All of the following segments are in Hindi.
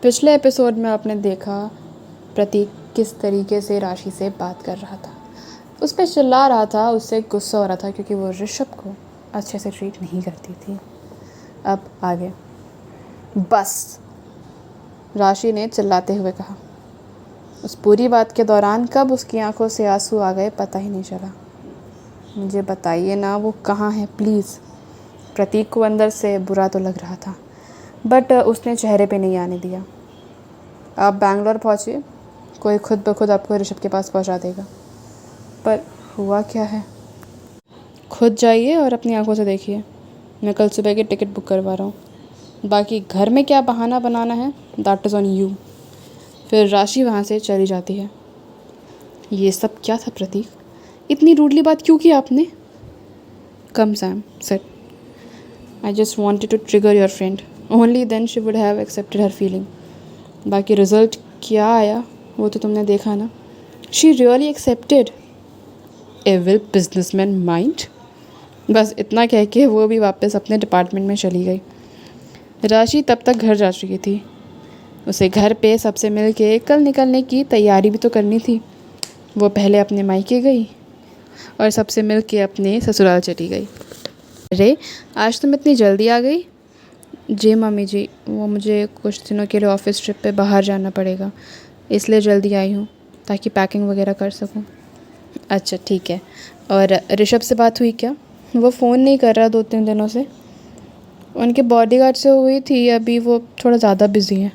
पिछले एपिसोड में आपने देखा प्रतीक किस तरीके से राशि से बात कर रहा था। उस पर चिल्ला रहा था, उससे गुस्सा हो रहा था क्योंकि वो ऋषभ को अच्छे से ट्रीट नहीं करती थी। अब आगे बस, राशि ने चिल्लाते हुए कहा। उस पूरी बात के दौरान कब उसकी आंखों से आंसू आ गए पता ही नहीं चला। मुझे बताइए ना, वो कहाँ है प्लीज़। प्रतीक को अंदर से बुरा तो लग रहा था, बट उसने चेहरे पे नहीं आने दिया। आप बैंगलोर पहुँचिए, कोई खुद ब खुद आपको ऋषभ के पास पहुँचा देगा। पर हुआ क्या है? खुद जाइए और अपनी आंखों से देखिए। मैं कल सुबह की टिकट बुक करवा रहा हूँ। बाकी घर में क्या बहाना बनाना है, दैट इज़ ऑन यू। फिर राशि वहाँ से चली जाती है। ये सब क्या था प्रतीक? इतनी रूडली बात क्यों की आपने? Come Sam, sit. I just wanted to trigger your friend, only then she would have accepted her feeling. बाकी रिजल्ट क्या आया वो तो तुमने देखा ना। She really accepted. Evil businessman mind. बस इतना कह के वो भी वापस अपने डिपार्टमेंट में चली गई। राशि तब तक घर जा चुकी थी। उसे घर पे सबसे मिल के कल निकलने की तैयारी भी तो करनी थी। वो पहले अपने मायके गई और सबसे मिल के अपने ससुराल चली गई। अरे आज तुम इतनी जल्दी आ गई? जी मम्मी जी, वो मुझे कुछ दिनों के लिए ऑफिस ट्रिप पे बाहर जाना पड़ेगा, इसलिए जल्दी आई हूँ ताकि पैकिंग वगैरह कर सकूँ। अच्छा ठीक है। और ऋषभ से बात हुई क्या? वो फ़ोन नहीं कर रहा 2-3 दिनों से। उनके बॉडीगार्ड से हुई थी, अभी वो थोड़ा ज़्यादा बिजी है।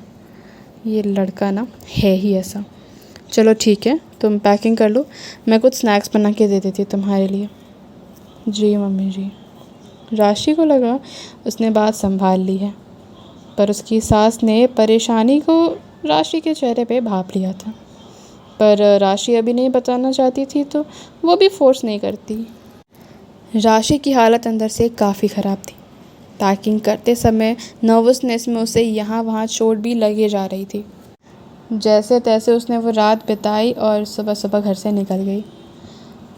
ये लड़का ना है ही ऐसा। चलो ठीक है, तुम पैकिंग कर लो, मैं कुछ स्नैक्स बना के दे देती तुम्हारे लिए। जी मम्मी जी। राशि को लगा उसने बात संभाल ली है, पर उसकी सास ने परेशानी को राशि के चेहरे पे भाप लिया था। पर राशि अभी नहीं बताना चाहती थी तो वो भी फोर्स नहीं करती। राशि की हालत अंदर से काफ़ी ख़राब थी। पैकिंग करते समय नर्वसनेस में उसे यहाँ वहाँ चोट भी लगे जा रही थी। जैसे तैसे उसने वो रात बिताई और सुबह सुबह घर से निकल गई।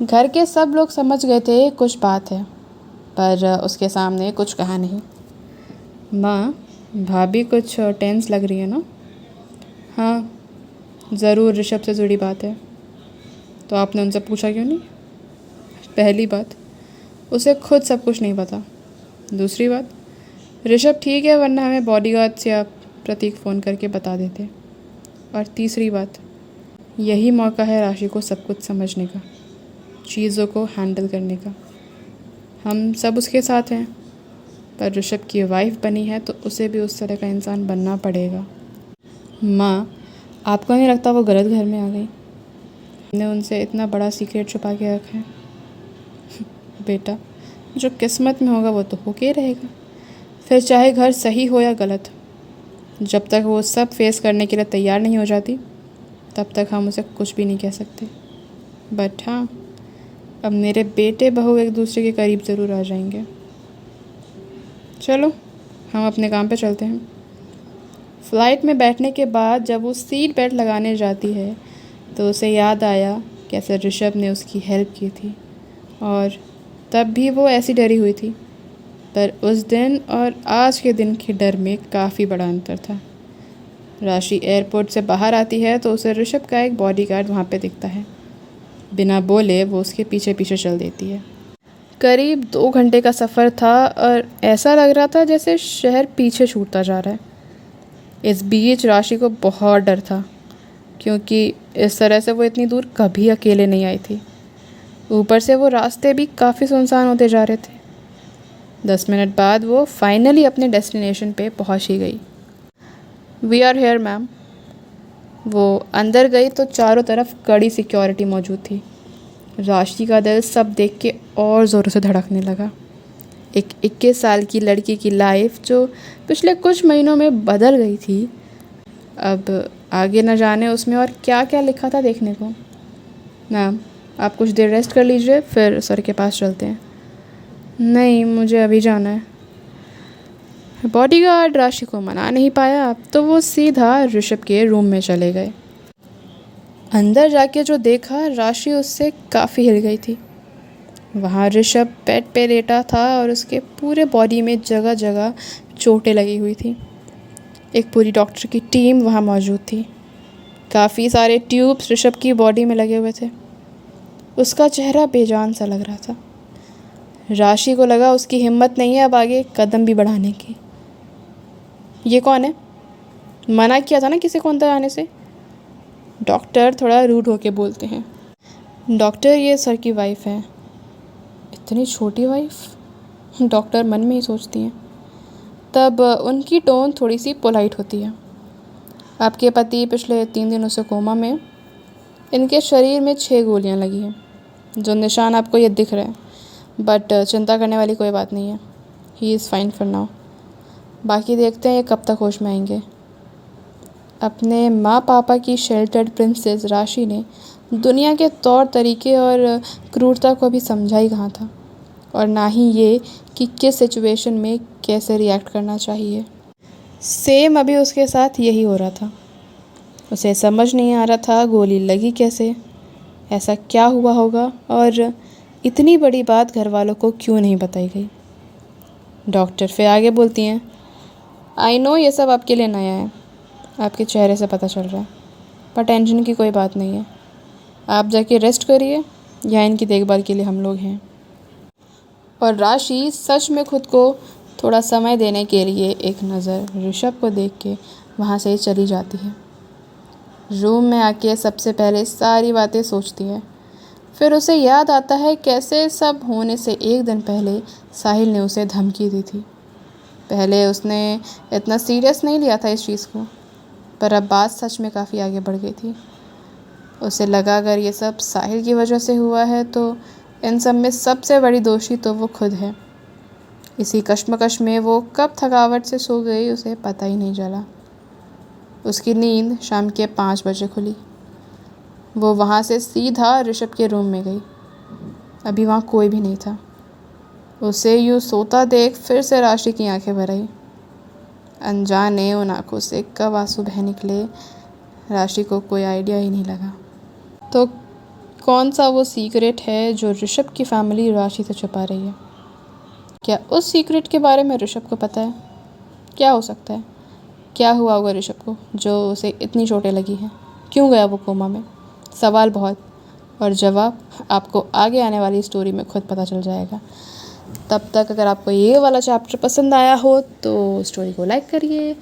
घर के सब लोग समझ गए थे कुछ बात है, पर उसके सामने कुछ कहा नहीं। माँ, भाभी कुछ टेंस लग रही है ना? हाँ ज़रूर, ऋषभ से जुड़ी बात है। तो आपने उनसे पूछा क्यों नहीं? पहली बात, उसे खुद सब कुछ नहीं पता। दूसरी बात, ऋषभ ठीक है, वरना हमें बॉडीगार्ड से आप प्रतीक फ़ोन करके बता देते। और तीसरी बात, यही मौका है राशि को सब कुछ समझने का, चीज़ों को हैंडल करने का। हम सब उसके साथ हैं, पर ऋषभ की वाइफ बनी है तो उसे भी उस तरह का इंसान बनना पड़ेगा। माँ, आपको नहीं लगता वो गलत घर में आ गई? हमने उनसे इतना बड़ा सीक्रेट छुपा के रखा है। बेटा, जो किस्मत में होगा वो तो होके ही रहेगा, फिर चाहे घर सही हो या गलत। जब तक वो सब फेस करने के लिए तैयार नहीं हो जाती तब तक हम उसे कुछ भी नहीं कह सकते। बट हाँ, अब मेरे बेटे बहू एक दूसरे के करीब ज़रूर आ जाएंगे। चलो हम अपने काम पे चलते हैं। फ़्लाइट में बैठने के बाद जब वो सीट बेल्ट लगाने जाती है तो उसे याद आया कैसे ऋषभ ने उसकी हेल्प की थी, और तब भी वो ऐसी डरी हुई थी। पर उस दिन और आज के दिन के डर में काफ़ी बड़ा अंतर था। राशि एयरपोर्ट से बाहर आती है तो उसे ऋषभ का एक बॉडीगार्ड वहाँ पे दिखता है। बिना बोले वो उसके पीछे पीछे चल देती है। करीब 2 घंटे का सफ़र था और ऐसा लग रहा था जैसे शहर पीछे छूटता जा रहा है। इस बीच राशि को बहुत डर था, क्योंकि इस तरह से वो इतनी दूर कभी अकेले नहीं आई थी। ऊपर से वो रास्ते भी काफ़ी सुनसान होते जा रहे थे। 10 मिनट बाद वो फाइनली अपने डेस्टिनेशन पे पहुंच ही गई। We are here ma'am. वो अंदर गई तो चारों तरफ कड़ी सिक्योरिटी मौजूद थी। राशि का दिल सब देख के और ज़ोरों से धड़कने लगा। एक 21 साल की लड़की की लाइफ जो पिछले कुछ महीनों में बदल गई थी, अब आगे न जाने उसमें और क्या क्या लिखा था देखने को। मैम, आप कुछ देर रेस्ट कर लीजिए, फिर सर के पास चलते हैं। नहीं, मुझे अभी जाना है। बॉडीगार्ड राशि को मना नहीं पाया तो वो सीधा ऋषभ के रूम में चले गए। अंदर जाके जो देखा, राशि उससे काफ़ी हिल गई थी। वहाँ ऋषभ बेड पे लेटा था और उसके पूरे बॉडी में जगह जगह चोटें लगी हुई थी। एक पूरी डॉक्टर की टीम वहाँ मौजूद थी। काफ़ी सारे ट्यूब्स ऋषभ की बॉडी में लगे हुए थे। उसका चेहरा बेजान सा लग रहा था। राशि को लगा उसकी हिम्मत नहीं है अब आगे कदम भी बढ़ाने की। ये कौन है? मना किया था ना किसी को अंदर आने से। डॉक्टर थोड़ा रूड होके बोलते हैं। डॉक्टर, ये सर की वाइफ है। इतनी छोटी वाइफ? डॉक्टर मन में ही सोचती हैं। तब उनकी टोन थोड़ी सी पोलाइट होती है। आपके पति पिछले 3 दिनों से कोमा में। इनके शरीर में 6 गोलियां लगी हैं। जो निशान आपको ये दिख रहे हैं, बट चिंता करने वाली कोई बात नहीं है। He is fine for now. बाकी देखते हैं ये कब तक होश में आएंगे। अपने माँ पापा की शेल्टर्ड प्रिंसेस राशि ने दुनिया के तौर तरीके और क्रूरता को अभी समझा ही कहाँ था, और ना ही ये कि किस सिचुएशन में कैसे रिएक्ट करना चाहिए। सेम अभी उसके साथ यही हो रहा था। उसे समझ नहीं आ रहा था गोली लगी कैसे, ऐसा क्या हुआ होगा, और इतनी बड़ी बात घर वालों को क्यों नहीं बताई गई। डॉक्टर फिर आगे बोलती हैं, आई नो ये सब आपके लिए नया है, आपके चेहरे से पता चल रहा है, पर टेंशन की कोई बात नहीं है। आप जाके रेस्ट करिए, या इनकी देखभाल के लिए हम लोग हैं। और राशि सच में खुद को थोड़ा समय देने के लिए एक नज़र ऋषभ को देख के वहाँ से चली जाती है। रूम में आके सबसे पहले सारी बातें सोचती है। फिर उसे याद आता है कैसे सब होने से एक दिन पहले साहिल ने उसे धमकी दी थी। पहले उसने इतना सीरियस नहीं लिया था इस चीज़ को, पर अब बात सच में काफ़ी आगे बढ़ गई थी। उसे लगा अगर ये सब साहिल की वजह से हुआ है तो इन सब में सबसे बड़ी दोषी तो वो खुद है। इसी कश्मकश में वो कब थकावट से सो गई उसे पता ही नहीं चला। उसकी नींद शाम के 5 बजे खुली। वो वहाँ से सीधा ऋषभ के रूम में गई। अभी वहाँ कोई भी नहीं था। उसे यूँ सोता देख फिर से राशि की आंखें भर आई। अनजाने उन आँखों से कब आंसू बह निकले राशि को कोई आइडिया ही नहीं लगा। तो कौन सा वो सीक्रेट है जो ऋषभ की फैमिली राशि से छुपा रही है? क्या उस सीक्रेट के बारे में ऋषभ को पता है? क्या हो सकता है? क्या हुआ होगा ऋषभ को जो उसे इतनी चोटें लगी हैं? क्यों गया वो कोमा में? सवाल बहुत, और जवाब आपको आगे आने वाली स्टोरी में खुद पता चल जाएगा। तब तक अगर आपको ये वाला चैप्टर पसंद आया हो तो स्टोरी को लाइक करिए,